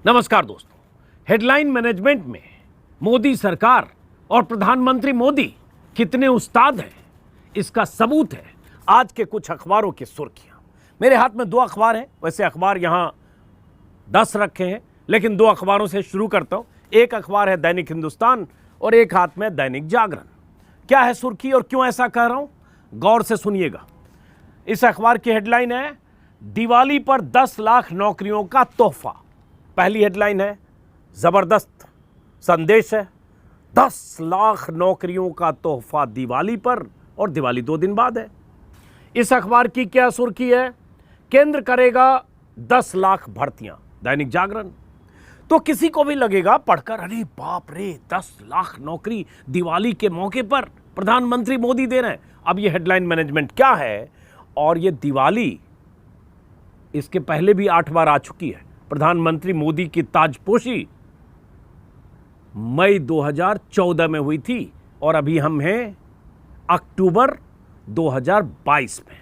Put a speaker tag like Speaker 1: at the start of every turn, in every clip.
Speaker 1: नमस्कार दोस्तों। Headline management में मोदी सरकार और प्रधानमंत्री मोदी कितने उस्ताद हैं, इसका सबूत है आज के कुछ अखबारों की सुर्खियां। मेरे हाथ में दो अखबार हैं, वैसे अखबार यहां 10 रखे हैं, लेकिन दो अखबारों से शुरू करता हूं। एक अखबार है दैनिक हिंदुस्तान और एक हाथ में दैनिक जागरण। क्या है सुर्खी और क्यों ऐसा कह रहा हूं, गौर से सुनिएगा। इस अखबार की हेडलाइन है दिवाली पर 10 लाख नौकरियों का तोहफा। पहली हेडलाइन है, जबरदस्त संदेश है, 10 लाख नौकरियों का तोहफा दिवाली पर, और दिवाली 2 दिन बाद है। इस अखबार की क्या सुर्खी है, केंद्र करेगा 10 लाख भर्तियां, दैनिक जागरण। तो किसी को भी लगेगा पढ़कर, अरे बाप रे 10 लाख नौकरी दिवाली के मौके पर प्रधानमंत्री मोदी दे रहे हैं। अब ये हेडलाइन मैनेजमेंट क्या है, और ये दिवाली इसके पहले भी 8 बार आ चुकी है। प्रधानमंत्री मोदी की ताजपोशी मई 2014 में हुई थी और अभी हम हैं अक्टूबर 2022 में।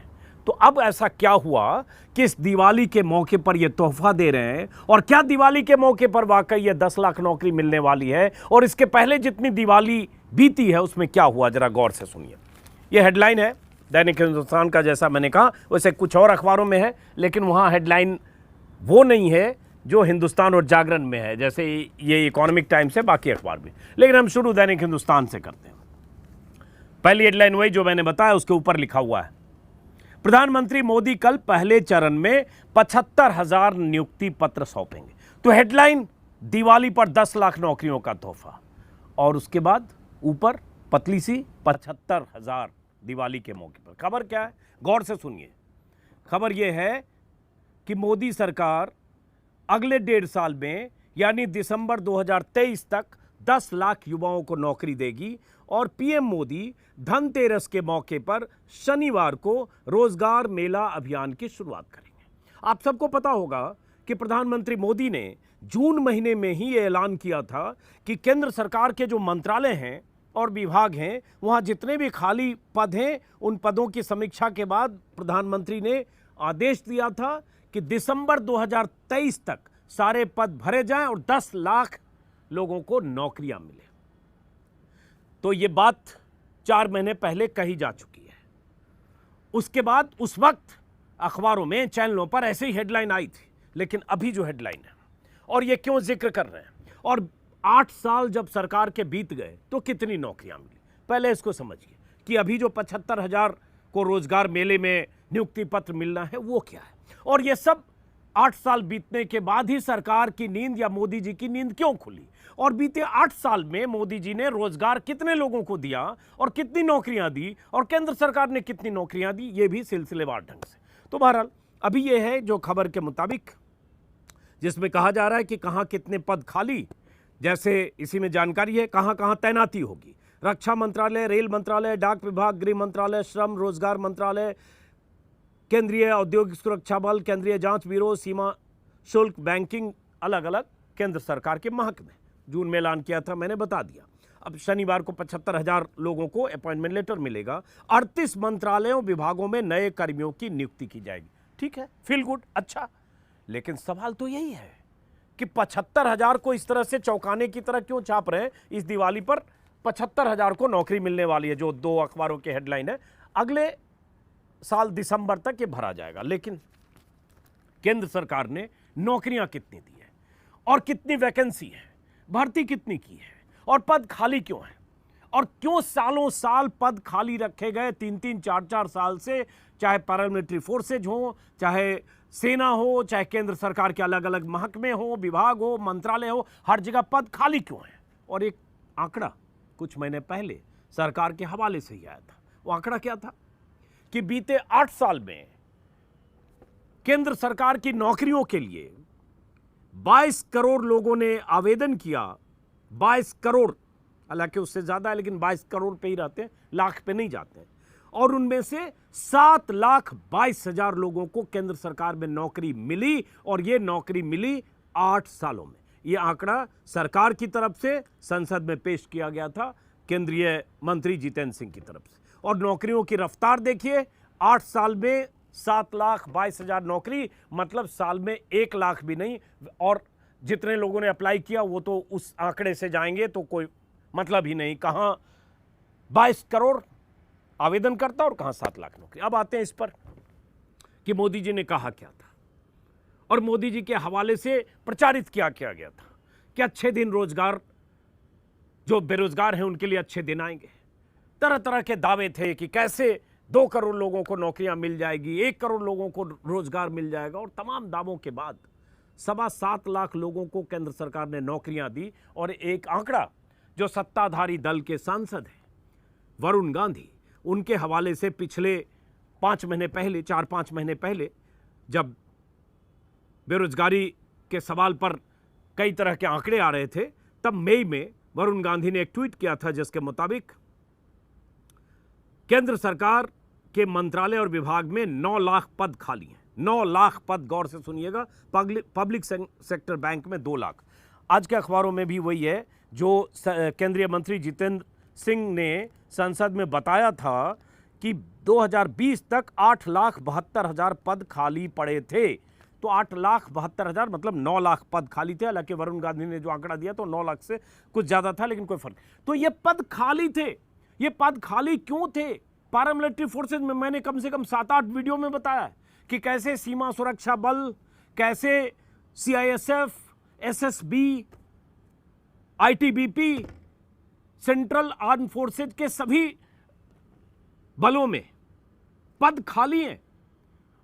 Speaker 1: तो अब ऐसा क्या हुआ कि इस दिवाली के मौके पर यह तोहफा दे रहे हैं, और क्या दिवाली के मौके पर वाकई ये 10 लाख नौकरी मिलने वाली है, और इसके पहले जितनी दिवाली बीती है उसमें क्या हुआ, जरा गौर से सुनिए। यह हेडलाइन है दैनिक हिंदुस्तान का, जैसा मैंने कहा वैसे कुछ और अखबारों में है, लेकिन वहां हेडलाइन वो नहीं है जो हिंदुस्तान और जागरण में है, जैसे ये इकोनॉमिक टाइम्स है, बाकी अखबार भी। लेकिन हम शुरू दैनिक हिंदुस्तान से करते हैं। पहली हेडलाइन वही जो मैंने बताया, उसके ऊपर लिखा हुआ है, प्रधानमंत्री मोदी कल पहले चरण में 75,000 नियुक्ति पत्र सौंपेंगे। तो हेडलाइन दिवाली पर 10 लाख नौकरियों का तोहफा, और उसके बाद ऊपर पतली सी 75,000 दिवाली के मौके पर। खबर क्या है, गौर से सुनिए। खबर यह है कि मोदी सरकार अगले 1.5 साल में यानी दिसंबर 2023 तक 10 लाख युवाओं को नौकरी देगी, और पीएम मोदी धनतेरस के मौके पर शनिवार को रोजगार मेला अभियान की शुरुआत करेंगे। आप सबको पता होगा कि प्रधानमंत्री मोदी ने जून महीने में ही ये ऐलान किया था कि केंद्र सरकार के जो मंत्रालय हैं और विभाग हैं, वहां जितने भी खाली पद हैं, उन पदों की समीक्षा के बाद प्रधानमंत्री ने आदेश दिया था कि दिसंबर 2023 तक सारे पद भरे जाएं और 10 लाख लोगों को नौकरियां मिले। तो ये बात 4 महीने पहले कही जा चुकी है। उसके बाद उस वक्त अखबारों में, चैनलों पर ऐसे ही हेडलाइन आई थी, लेकिन अभी जो हेडलाइन है, और ये क्यों जिक्र कर रहे हैं, और 8 साल जब सरकार के बीत गए तो कितनी नौकरियां मिली, पहले इसको समझिए कि अभी जो 75,000 को रोजगार मेले में नियुक्ति पत्र मिलना है वो क्या है, और ये सब 8 साल बीतने के बाद ही सरकार की नींद या मोदी जी की नींद क्यों खुली, और बीते 8 साल में मोदी जी ने रोजगार कितने लोगों को दिया और कितनी नौकरियां दी, और केंद्र सरकार ने कितनी नौकरियां दी, ये भी सिलसिलेवार ढंग से। तो बहरहाल अभी ये है जो खबर के मुताबिक, जिसमें कहा जा रहा है कि कहां कितने पद खाली, जैसे इसी में जानकारी है कहां कहां तैनाती होगी। रक्षा मंत्रालय, रेल मंत्रालय, डाक विभाग, गृह मंत्रालय, श्रम रोजगार मंत्रालय, केंद्रीय औद्योगिक सुरक्षा बल, केंद्रीय जांच ब्यूरो, सीमा शुल्क, बैंकिंग, अलग अलग केंद्र सरकार के महकमे। जून में ऐलान किया था, मैंने बता दिया। अब शनिवार को 75,000 लोगों को अपॉइंटमेंट लेटर मिलेगा। 38 मंत्रालयों विभागों में नए कर्मियों की नियुक्ति की जाएगी। ठीक है, फील गुड, अच्छा। लेकिन सवाल तो यही है कि 75,000 को इस तरह से चौंकाने की तरह क्यों छाप रहे हैं। इस दिवाली पर 75,000 को नौकरी मिलने वाली है, जो 2 अखबारों की हेडलाइन है। अगले साल दिसंबर तक ये भरा जाएगा, लेकिन केंद्र सरकार ने नौकरियां कितनी दी है, और कितनी वैकेंसी है, भर्ती कितनी की है, और पद खाली क्यों है, और क्यों सालों साल पद खाली रखे गए 3-3, 4-4 साल से, चाहे पैरामिलिट्री फोर्सेज हो, चाहे सेना हो, चाहे केंद्र सरकार के अलग अलग महकमे हो, विभाग हो, मंत्रालय हो, हर जगह पद खाली क्यों है। और एक आंकड़ा कुछ महीने पहले सरकार के हवाले से ही आया था। वो आंकड़ा क्या था कि बीते 8 साल में केंद्र सरकार की नौकरियों के लिए 22 करोड़ लोगों ने आवेदन किया। 22 करोड़, हालांकि उससे ज्यादा है, लेकिन 22 करोड़ पे ही रहते हैं, लाख पे नहीं जाते हैं। और उनमें से 7,22,000 लोगों को केंद्र सरकार में नौकरी मिली, और यह नौकरी मिली 8 सालों में। यह आंकड़ा सरकार की तरफ से संसद में पेश किया गया था, केंद्रीय मंत्री जितेंद्र सिंह की तरफ से। और नौकरियों की रफ्तार देखिए, 8 साल में 7,22,000 नौकरी, मतलब साल में 1 लाख भी नहीं, और जितने लोगों ने अप्लाई किया वो तो उस आंकड़े से जाएंगे तो कोई मतलब ही नहीं। कहां 22 करोड़ आवेदनकर्ता और कहां 7 लाख नौकरी। अब आते हैं इस पर कि मोदी जी ने कहा क्या था और मोदी जी के हवाले से प्रचारित क्या किया गया था कि अच्छे दिन रोजगार, जो बेरोजगार हैं उनके लिए अच्छे दिन आएंगे। तरह तरह के दावे थे कि कैसे 2 करोड़ लोगों को नौकरियां मिल जाएगी, 1 करोड़ लोगों को रोजगार मिल जाएगा, और तमाम दावों के बाद 7.25 लाख लोगों को केंद्र सरकार ने नौकरियां दी। और एक आंकड़ा जो सत्ताधारी दल के सांसद हैं वरुण गांधी, उनके हवाले से पिछले 4-5 महीने पहले जब बेरोजगारी के सवाल पर कई तरह के आंकड़े आ रहे थे, तब मई में वरुण गांधी ने एक ट्वीट किया था जिसके मुताबिक केंद्र सरकार के मंत्रालय और विभाग में 9 लाख पद खाली हैं। 9 लाख पद, गौर से सुनिएगा। पब्लिक सेक्टर बैंक में 2 लाख। आज के अखबारों में भी वही है जो केंद्रीय मंत्री जितेंद्र सिंह ने संसद में बताया था कि 2020 तक 8,72,000 पद खाली पड़े थे। तो 8,72,000 मतलब 9 लाख पद खाली थे। हालांकि वरुण गांधी ने जो आंकड़ा दिया तो 9 लाख से कुछ ज्यादा था, लेकिन कोई फर्क। तो ये पद खाली थे। ये पद खाली क्यों थे? पैरामिलिट्री फोर्सेज में मैंने कम से कम 7-8 वीडियो में बताया कि कैसे सीमा सुरक्षा बल, कैसे CISF, SSB, ITBP, central arm forces के सभी बलों में पद खाली हैं,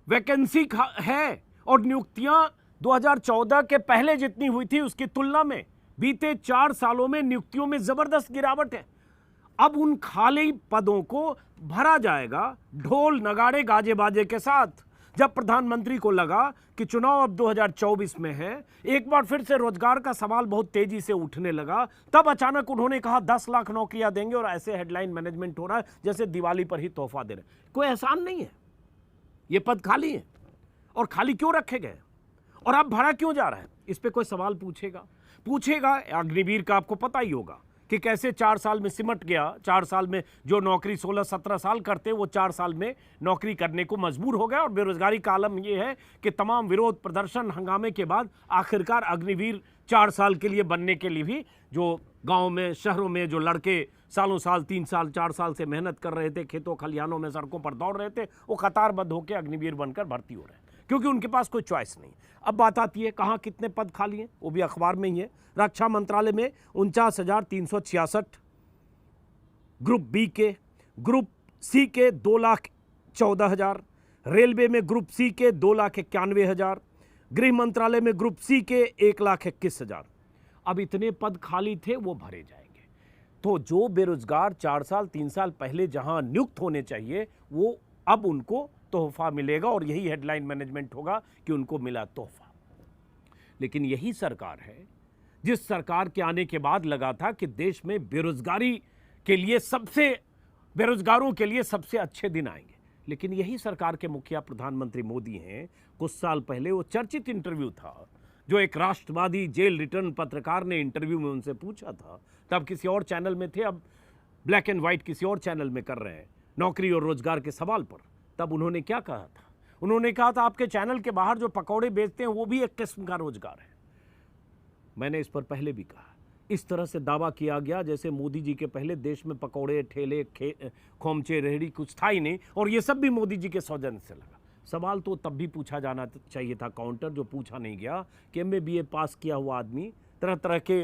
Speaker 1: वैकेंसी है। और नियुक्तियां 2014 के पहले जितनी हुई थी उसकी तुलना में बीते 4 सालों में नियुक्तियों में जबरदस्त गिरावट है। अब उन खाली पदों को भरा जाएगा ढोल नगाड़े गाजे बाजे के साथ। जब प्रधानमंत्री को लगा कि चुनाव अब 2024 में है, एक बार फिर से रोजगार का सवाल बहुत तेजी से उठने लगा, तब अचानक उन्होंने कहा 10 लाख नौकरियां देंगे, और ऐसे हेडलाइन मैनेजमेंट हो रहा है जैसे दिवाली पर ही तोहफा दे रहे। कोई एहसान नहीं है, ये पद खाली है। और खाली क्यों रखे गए और अब भरा क्यों जा रहा है, इस पे कोई सवाल पूछेगा। अग्निवीर का आपको पता ही होगा कि कैसे 4 साल में सिमट गया। 4 साल में जो नौकरी 16-17 साल करते, वो 4 साल में नौकरी करने को मजबूर हो गया। और बेरोजगारी का आलम यह है कि तमाम विरोध प्रदर्शन हंगामे के बाद आखिरकार अग्निवीर 4 साल के लिए बनने के लिए भी जो गाँव में, शहरों में जो लड़के सालों साल, 3 साल, 4 साल से मेहनत कर रहे थे, खेतों खलिहानों में, सड़कों पर दौड़ रहे थे, वो कतारबद्ध होकर अग्निवीर बनकर भर्ती हो रहे हैं, क्योंकि उनके पास कोई चॉइस नहीं। अब बात आती है कहाँ कितने पद खाली हैं, वो भी अखबार में ही है। रक्षा मंत्रालय में 49,366, ग्रुप बी के, ग्रुप सी के 2,14,000, रेलवे में ग्रुप सी के 2,91,000, गृह मंत्रालय में ग्रुप सी के 1,21,000। अब इतने पद खाली थे, वो भरे जाएंगे। तो जो बेरोजगार 4 साल 3 साल पहले जहां नियुक्त होने चाहिए, वो अब उनको तोहफा मिलेगा, और यही हेडलाइन मैनेजमेंट होगा कि उनको मिला तोहफा। लेकिन यही सरकार है जिस सरकार के आने के बाद लगा था कि देश में बेरोजगारों के लिए सबसे अच्छे दिन आएंगे। लेकिन यही सरकार के मुखिया प्रधानमंत्री मोदी हैं। कुछ साल पहले वो चर्चित इंटरव्यू था जो एक राष्ट्रवादी जेल रिटर्न पत्रकार ने इंटरव्यू में उनसे पूछा था, तब किसी और चैनल में थे, अब ब्लैक एंड व्हाइट किसी और चैनल में कर रहे हैं, नौकरी और रोजगार के सवाल पर। तब उन्होंने क्या कहा था? उन्होंने कहा था आपके चैनल के बाहर जो पकौड़े बेचते हैं वो भी एक किस्म का रोजगार है। मैंने इस पर पहले भी कहा, इस तरह से दावा किया गया जैसे मोदी जी के पहले देश में पकौड़े, ठेले, खोमचे, रेहड़ी कुछ था ही नहीं, और ये सब भी मोदी जी के सौजन्य से लगा। सवाल तो तब भी पूछा जाना चाहिए था, काउंटर जो पूछा नहीं गया कि MA BA पास किया हुआ आदमी, तरह तरह के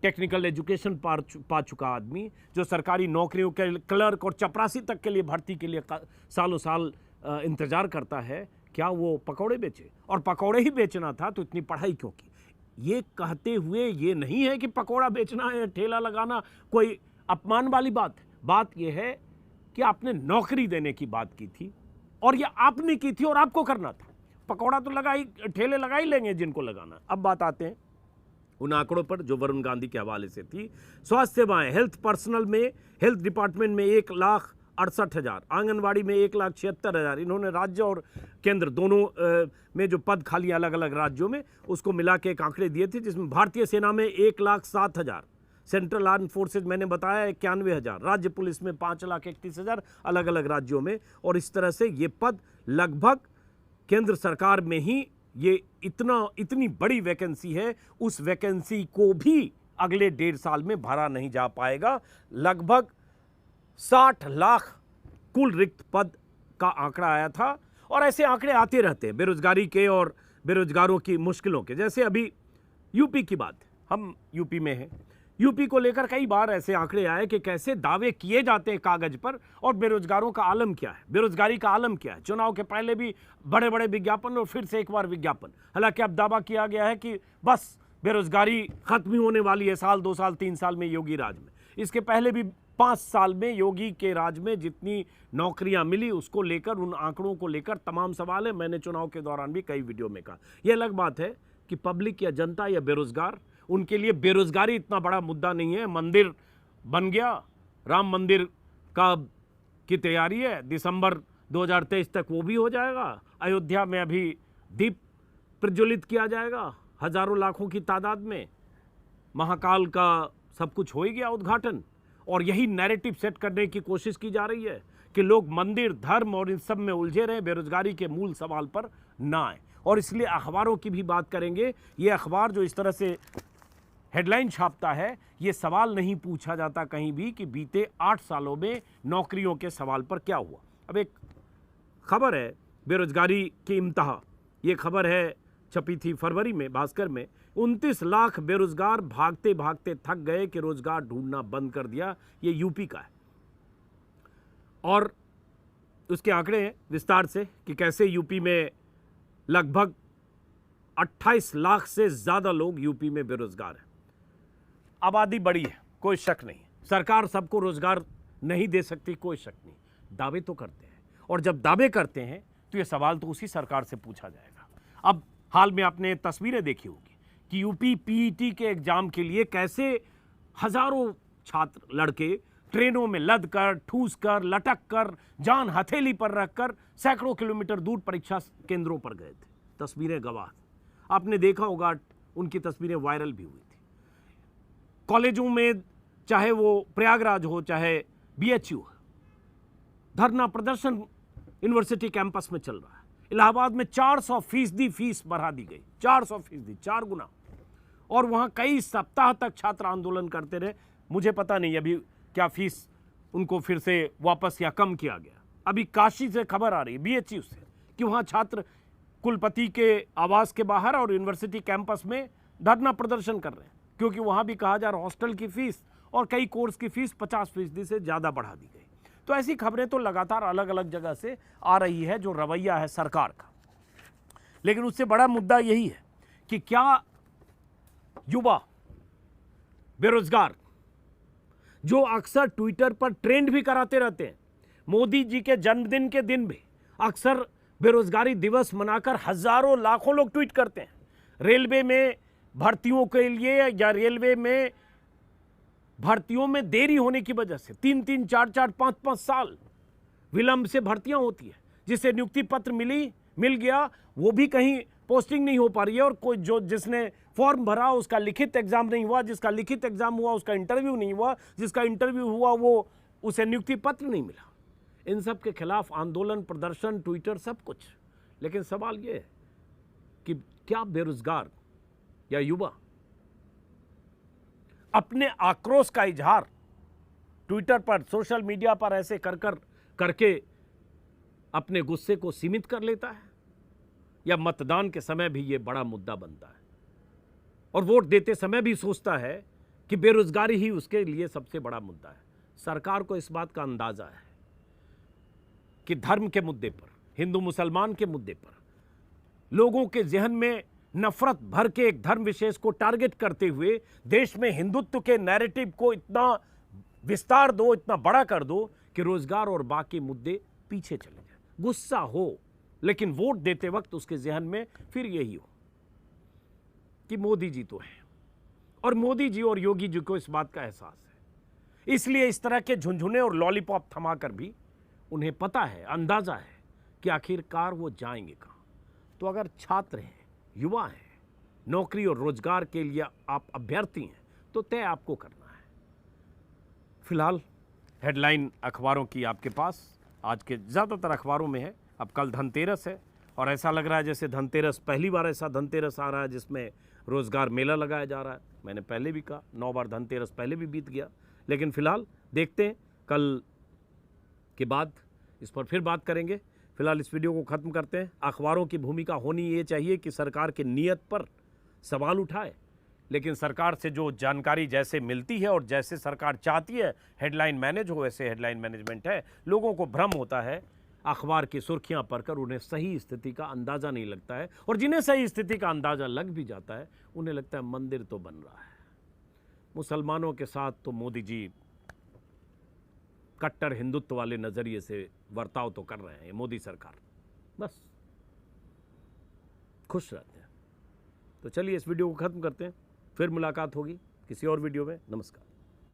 Speaker 1: टेक्निकल एजुकेशन पा चुका आदमी, जो सरकारी नौकरियों के क्लर्क और चपरासी तक के लिए भर्ती के लिए सालों साल इंतजार करता है, क्या वो पकौड़े बेचे? और पकौड़े ही बेचना था तो इतनी पढ़ाई क्यों की? ये कहते हुए ये नहीं है कि पकौड़ा बेचना है, ठेला लगाना कोई अपमान वाली बात है। बात यह है कि आपने नौकरी देने की बात की थी, और ये आपने की थी और आपको करना था। पकौड़ा तो ठेले लगा ही लेंगे जिनको लगाना। अब बात आते हैं उन आंकड़ों पर जो वरुण गांधी के हवाले से थी। स्वास्थ्य सेवाएं, हेल्थ पर्सनल में, हेल्थ डिपार्टमेंट में 1,68,000, आंगनवाड़ी में 1,76,000। इन्होंने राज्य और केंद्र दोनों में जो पद खाली अलग अलग राज्यों में, उसको मिला के एक आंकड़े दिए थे, जिसमें भारतीय सेना में 1,07,000, सेंट्रल आर्म फोर्सेज मैंने बताया 91,000, राज्य पुलिस में 5,31,000 अलग अलग राज्यों में। और इस तरह से ये पद लगभग केंद्र सरकार में ही ये इतनी बड़ी वैकेंसी है, उस वैकेंसी को भी अगले 1.5 साल में भरा नहीं जा पाएगा। लगभग 60 लाख कुल रिक्त पद का आंकड़ा आया था, और ऐसे आंकड़े आते रहते हैं बेरोजगारी के और बेरोजगारों की मुश्किलों के। जैसे अभी यूपी की बात, हम यूपी में हैं, यूपी को लेकर कई बार ऐसे आंकड़े आए कि कैसे दावे किए जाते हैं कागज पर, और बेरोजगारों का आलम क्या है, बेरोजगारी का आलम क्या है। चुनाव के पहले भी बड़े बड़े विज्ञापन और फिर से एक बार विज्ञापन। हालांकि अब दावा किया गया है कि बस बेरोजगारी खत्म ही होने वाली है साल 2 साल 3 साल में योगी राज में। इसके पहले भी 5 साल में योगी के राज में जितनी नौकरियां मिली, उसको लेकर, उन आंकड़ों को लेकर तमाम सवाल है। मैंने चुनाव के दौरान भी कई वीडियो में कहा। यह अलग बात है कि पब्लिक या जनता या बेरोजगार, उनके लिए बेरोजगारी इतना बड़ा मुद्दा नहीं है। मंदिर बन गया, राम मंदिर की तैयारी है, दिसंबर 2023 तक वो भी हो जाएगा। अयोध्या में अभी दीप प्रज्वलित किया जाएगा हजारों लाखों की तादाद में। महाकाल का सब कुछ हो ही गया उद्घाटन, और यही नैरेटिव सेट करने की कोशिश की जा रही है कि लोग मंदिर, धर्म और इन सब में उलझे रहे, बेरोजगारी के मूल सवाल पर ना आए। और इसलिए अखबारों की भी बात करेंगे। ये अखबार जो इस तरह से हेडलाइन छापता है, ये सवाल नहीं पूछा जाता कहीं भी कि बीते 8 सालों में नौकरियों के सवाल पर क्या हुआ। अब एक खबर है बेरोजगारी की इम्तहा, ये खबर है छपी थी फरवरी में भास्कर में। 29 लाख बेरोजगार भागते भागते थक गए कि रोजगार ढूंढना बंद कर दिया। ये यूपी का है, और उसके आंकड़े हैं विस्तार से कि कैसे यूपी में लगभग 28 लाख से ज्यादा लोग यूपी में बेरोजगार हैं। आबादी बड़ी है, कोई शक नहीं। सरकार सबको रोजगार नहीं दे सकती, कोई शक नहीं। दावे तो करते हैं, और जब दावे करते हैं तो ये सवाल तो उसी सरकार से पूछा जाएगा। अब हाल में आपने तस्वीरें देखी होगी कि यूपी पीईटी के एग्जाम के लिए कैसे हजारों छात्र लड़के ट्रेनों में लद कर, ठूस कर, लटक कर, जान हथेली पर रखकर सैकड़ों किलोमीटर दूर परीक्षा केंद्रों पर गए थे। तस्वीरें गवाह, आपने देखा होगा, उनकी तस्वीरें वायरल भी हुई थी। कॉलेजों में, चाहे वो प्रयागराज हो चाहे बीएचयू, धरना प्रदर्शन यूनिवर्सिटी कैंपस में चल रहा है। इलाहाबाद में 400% फीस बढ़ा दी गई, 400%, 4 गुना। और वहां कई सप्ताह तक छात्र आंदोलन करते रहे। मुझे पता नहीं अभी क्या फीस उनको फिर से वापस या कम किया गया। अभी काशी से खबर आ रही है, बीएचयू से, कि वहां छात्र कुलपति के आवास के बाहर और यूनिवर्सिटी कैंपस में धरना प्रदर्शन कर रहे हैं, क्योंकि वहां भी कहा जा रहा हॉस्टल की फीस और कई कोर्स की फीस 50% से ज़्यादा बढ़ा दी गई। तो ऐसी खबरें तो लगातार अलग अलग जगह से आ रही है, जो रवैया है सरकार का। लेकिन उससे बड़ा मुद्दा यही है कि क्या युवा बेरोजगार, जो अक्सर ट्विटर पर ट्रेंड भी कराते रहते हैं, मोदी जी के जन्मदिन के दिन भी अक्सर बेरोजगारी दिवस मनाकर हजारों लाखों लोग ट्वीट करते हैं। रेलवे में भर्तियों के लिए या रेलवे में भर्तियों में देरी होने की वजह से 3-3, 4-4, 5-5 साल विलंब से भर्तियां होती है। जिसे नियुक्ति पत्र मिल गया, वो भी कहीं पोस्टिंग नहीं हो पा रही है, और कोई जिसने फॉर्म भरा उसका लिखित एग्जाम नहीं हुआ, जिसका लिखित एग्जाम हुआ उसका इंटरव्यू नहीं हुआ, जिसका इंटरव्यू हुआ वो उसे नियुक्ति पत्र नहीं मिला। इन सब के खिलाफ आंदोलन, प्रदर्शन, ट्विटर, सब कुछ। लेकिन सवाल ये है कि क्या बेरोजगार या युवा अपने आक्रोश का इजहार ट्विटर पर, सोशल मीडिया पर ऐसे करके अपने गुस्से को सीमित कर लेता है, या मतदान के समय भी ये बड़ा मुद्दा बनता है और वोट देते समय भी सोचता है कि बेरोजगारी ही उसके लिए सबसे बड़ा मुद्दा है? सरकार को इस बात का अंदाजा है कि धर्म के मुद्दे पर, हिंदू मुसलमान के मुद्दे पर लोगों के जहन में नफरत भर के एक धर्म विशेष को टारगेट करते हुए देश में हिंदुत्व के नैरेटिव को इतना विस्तार दो, इतना बड़ा कर दो कि रोजगार और बाकी मुद्दे पीछे चले जाए। गुस्सा हो, लेकिन वोट देते वक्त उसके जहन में फिर यही हो कि मोदी जी तो हैं, और मोदी जी और योगी जी को इस बात का एहसास है। इसलिए इस तरह के झुनझुने और लॉलीपॉप थमाकर भी उन्हें पता है, अंदाजा है कि आखिरकार वो जाएंगे कहां। तो अगर छात्र हैं, युवा हैं, नौकरी और रोजगार के लिए आप अभ्यर्थी हैं, तो तय आपको करना है। फिलहाल हेडलाइन अखबारों की आपके पास आज के ज़्यादातर अखबारों में है। अब कल धनतेरस है और ऐसा लग रहा है जैसे धनतेरस, पहली बार ऐसा धनतेरस आ रहा है जिसमें रोज़गार मेला लगाया जा रहा है। मैंने पहले भी कहा 9 बार धनतेरस पहले भी बीत गया, लेकिन फ़िलहाल देखते हैं, कल के बाद इस पर फिर बात करेंगे। फिलहाल इस वीडियो को ख़त्म करते हैं। अखबारों की भूमिका होनी ये चाहिए कि सरकार की नीयत पर सवाल उठाए, लेकिन सरकार से जो जानकारी जैसे मिलती है और जैसे सरकार चाहती है हेडलाइन मैनेज हो, वैसे हेडलाइन मैनेजमेंट है। लोगों को भ्रम होता है अखबार की सुर्खियां पढ़कर, उन्हें सही स्थिति का अंदाज़ा नहीं लगता है, और जिन्हें सही स्थिति का अंदाज़ा लग भी जाता है उन्हें लगता है मंदिर तो बन रहा है। मुसलमानों के साथ तो मोदी जी कट्टर हिंदुत्व वाले नज़रिए से बर्ताव तो कर रहे हैं, मोदी सरकार, बस खुश रहते हैं। तो चलिए इस वीडियो को ख़त्म करते हैं, फिर मुलाकात होगी किसी और वीडियो में। नमस्कार।